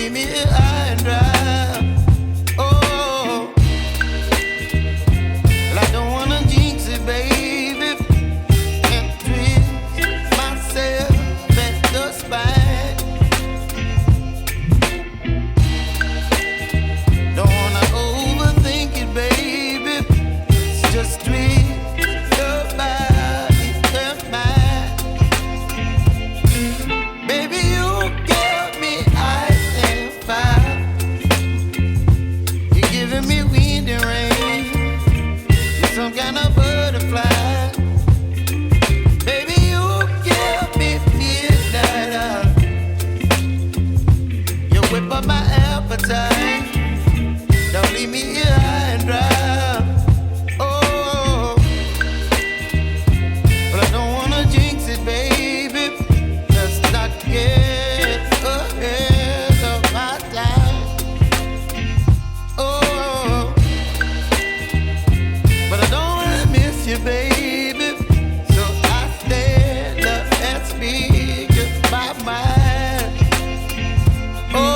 leave me here high and dry. Oh, well, I don't wanna jinx it, baby, and twist myself at the spine. Don't wanna overthink it, baby. It's just twist your body and mine. Baby, you give me ice and fire. You're giving me wind and rain. You're some kind of butterfly. Baby, you give me midnight. You whip up my appetite. Don't leave me here high and dry. Oh, but I don't wanna jinx it, baby. Let's not get ahead of my time. Oh, but I don't wanna miss you, baby. So I stand up and speak my mind. Oh.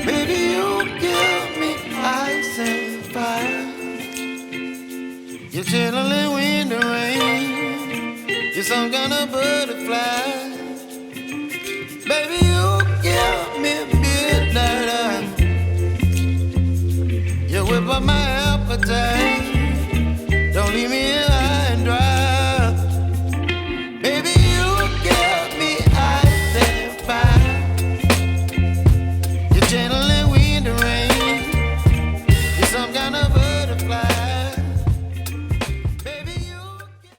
Baby, you give me ice and fire. You're chilling wind and rain. You're some kind of butterfly. Baby, you give me midnight. You whip up my appetite. Don't leave me